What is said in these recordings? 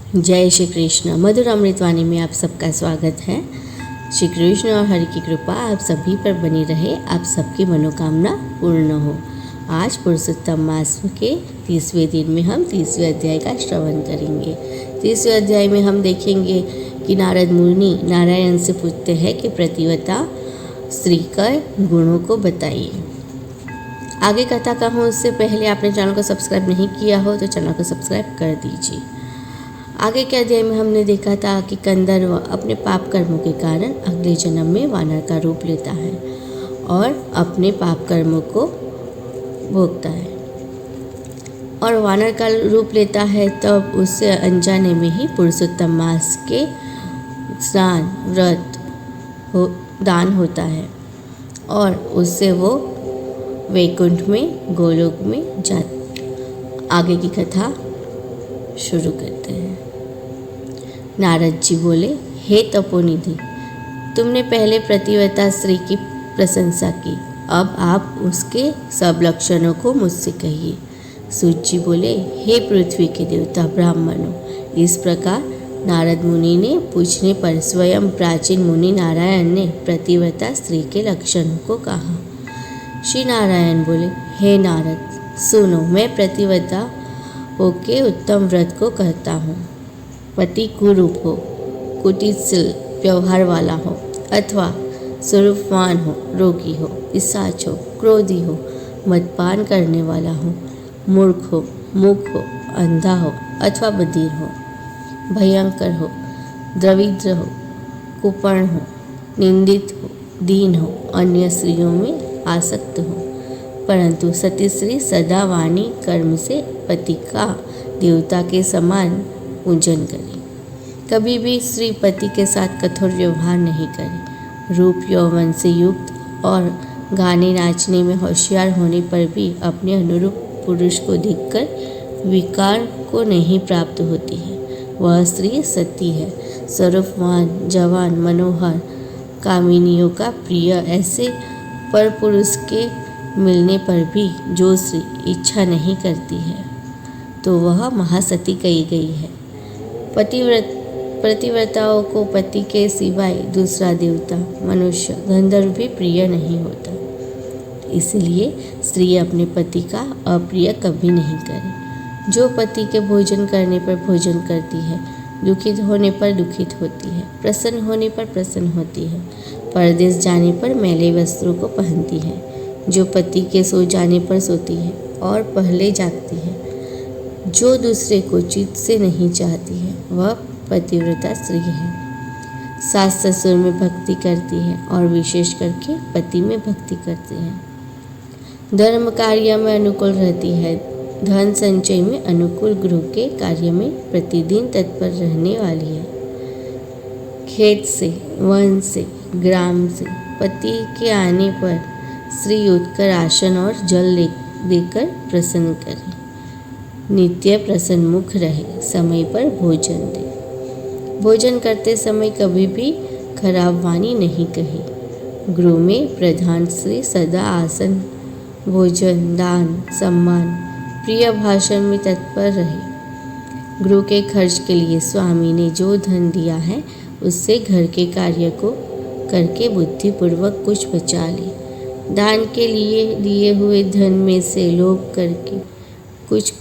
जय श्री कृष्ण। मधुर अमृतवाणी में आप सबका स्वागत है। श्री कृष्ण और हरि की कृपा आप सभी पर बनी रहे, आप सबकी मनोकामना पूर्ण हो। आज पुरुषोत्तम मास के 30वें दिन में हम 30वें अध्याय का श्रवण करेंगे। 30वें अध्याय में हम देखेंगे कि नारद मुनि नारायण से पूछते हैं कि प्रतिव्रता स्त्री का गुणों को बताइए। आगे कथा कहूँ उससे पहले आपने चैनल को सब्सक्राइब नहीं किया हो तो चैनल को सब्सक्राइब कर दीजिए। आगे के अध्याय में हमने देखा था कि कंदर्व अपने पाप कर्मों के कारण अगले जन्म में वानर का रूप लेता है और अपने पाप कर्मों को भोगता है और वानर का रूप लेता है। तब उससे अनजाने में ही पुरुषोत्तम मास के स्नान व्रत दान होता है और उससे वो वैकुंठ में गोलोक में आगे की कथा शुरू करते हैं। नारद जी बोले, हे तपोनिधि, तुमने पहले प्रतिव्रता स्त्री की प्रशंसा की, अब आप उसके सब लक्षणों को मुझसे कहिए। सूत जी बोले, हे पृथ्वी के देवता ब्राह्मणों। इस प्रकार नारद मुनि ने पूछने पर स्वयं प्राचीन मुनि नारायण ने प्रतिव्रता स्त्री के लक्षणों को कहा। श्री नारायण बोले, हे नारद सुनो, मैं प्रतिव्रता होके उत्तम व्रत को कहता हूँ। पति कुरूप हो, कुटिल व्यवहार वाला हो अथवा स्वरूपवान हो, रोगी हो, पिशाच हो, क्रोधी हो, मदपान करने वाला हो, मूर्ख हो, मूक हो, अंधा हो अथवा बधिर हो, भयंकर हो, द्रविद्र हो, कुपर्ण हो, निंदित हो, दीन हो, अन्य स्त्रियों में आसक्त हो, परंतु सती स्त्री सदा वाणी कर्म से पति का देवता के समान पूजन करे। कभी भी स्त्री पति के साथ कठोर व्यवहार नहीं करे। रूप यौवन से युक्त और गाने नाचने में होशियार होने पर भी अपने अनुरूप पुरुष को देखकर विकार को नहीं प्राप्त होती है। वह स्त्री सती है। स्वरूपवान, जवान, मनोहर, कामिनियों का प्रिय ऐसे पर पुरुष के मिलने पर भी जो स्त्री इच्छा नहीं करती है तो वह महासती कही गई है। प्रतिव्रताओं को पति के सिवाय दूसरा देवता, मनुष्य, गंधर्व भी प्रिय नहीं होता। इसलिए स्त्री अपने पति का अप्रिय कभी नहीं करे। जो पति के भोजन करने पर भोजन करती है, दुखित होने पर दुखित होती है, प्रसन्न होने पर प्रसन्न होती है, परदेश जाने पर मैले वस्त्रों को पहनती है, जो पति के सो जाने पर सोती है और पहले जागती है, जो दूसरे को चित्त से नहीं चाहती है, वह पतिव्रता स्त्री है। सास ससुर में भक्ति करती है और विशेष करके पति में भक्ति करती है। धर्म कार्य में अनुकूल रहती है। धन संचय में अनुकूल, गृह के कार्य में प्रतिदिन तत्पर रहने वाली है। खेत से, वन से, ग्राम से पति के आने पर स्त्री उठकर आसन और जल देकर प्रसन्न करे। नित्य प्रसन्न मुख रहे, समय पर भोजन दे। भोजन करते समय कभी भी खराब वाणी नहीं कही। गृह में प्रधान स्त्री सदा आसन, भोजन, दान, सम्मान, प्रिय भाषण में तत्पर रहे। गृह के खर्च के लिए स्वामी ने जो धन दिया है उससे घर के कार्य को करके बुद्धिपूर्वक कुछ बचा ले। दान के लिए दिए हुए धन में से लोभ करके कुछ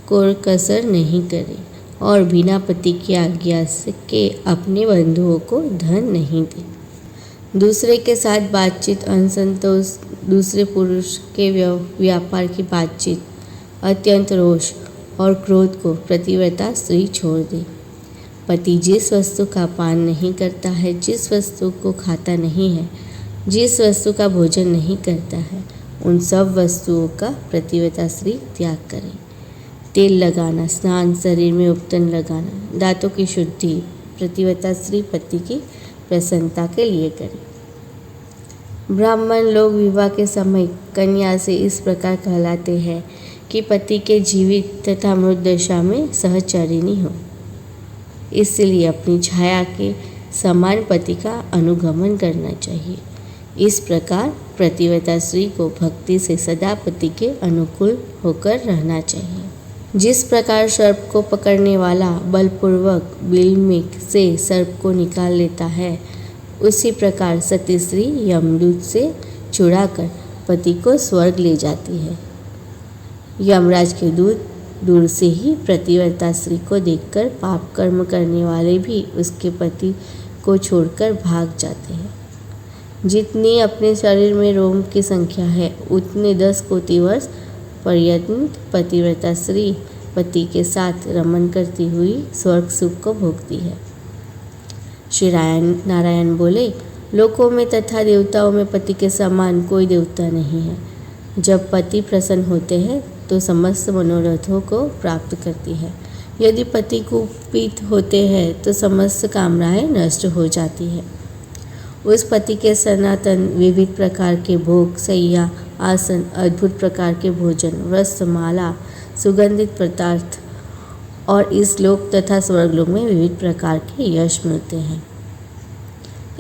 कोर कसर नहीं करे और बिना पति की आज्ञा से के अपने बंधुओं को धन नहीं दे। दूसरे के साथ बातचीत, असंतोष, दूसरे पुरुष के व्यापार की बातचीत, अत्यंत रोष और क्रोध को प्रतिव्रता स्त्री छोड़ दे। पति जिस वस्तु का पान नहीं करता है, जिस वस्तु को खाता नहीं है, जिस वस्तु का भोजन नहीं करता है, उन सब वस्तुओं का प्रतिव्रता स्त्री त्याग करे। तेल लगाना, स्नान, शरीर में उपटन लगाना, दांतों की शुद्धि प्रतिव्रता स्त्री पति की प्रसन्नता के लिए करे। ब्राह्मण लोग विवाह के समय कन्या से इस प्रकार कहलाते हैं कि पति के जीवित तथा मृत दशा में सहचरिणी हो। इसलिए अपनी छाया के समान पति का अनुगमन करना चाहिए। इस प्रकार प्रतिव्रता स्त्री को भक्ति से सदा पति के अनुकूल होकर रहना चाहिए। जिस प्रकार सर्प को पकड़ने वाला बलपूर्वक बिल में से सर्प को निकाल लेता है, उसी प्रकार सती स्त्री यमदूत से छुड़ाकर पति को स्वर्ग ले जाती है। यमराज के दूत दूर से ही पतिव्रता स्त्री को देखकर पाप कर्म करने वाले भी उसके पति को छोड़कर भाग जाते हैं। जितनी अपने शरीर में रोम की संख्या है, उतने 10 कोटि वर्ष पर्यंत पतिव्रता स्त्री पति के साथ रमन करती हुई स्वर्ग सुख को भोगती है। श्री नारायण बोले, लोकों में तथा देवताओं में पति के समान कोई देवता नहीं है। जब पति प्रसन्न होते हैं तो समस्त मनोरथों को प्राप्त करती है। यदि पति कुपित होते हैं तो समस्त कामनाएं नष्ट हो जाती है। उस पति के सनातन विविध प्रकार के भोग, शैया, आसन, अद्भुत प्रकार के भोजन, वस्त्र, माला, सुगंधित पदार्थ और इस लोक तथा स्वर्गलोक में विविध प्रकार के यश मिलते हैं।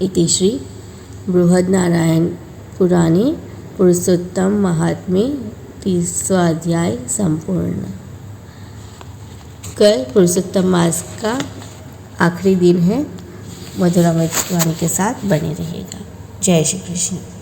इति श्री बृहन्नारायण पुराणे पुरुषोत्तम महात्म्ये 30वां अध्याय संपूर्ण। कल पुरुषोत्तम मास का आखिरी दिन है। मधुरामृत वाणी के साथ बने रहिएगा। जय श्री कृष्ण।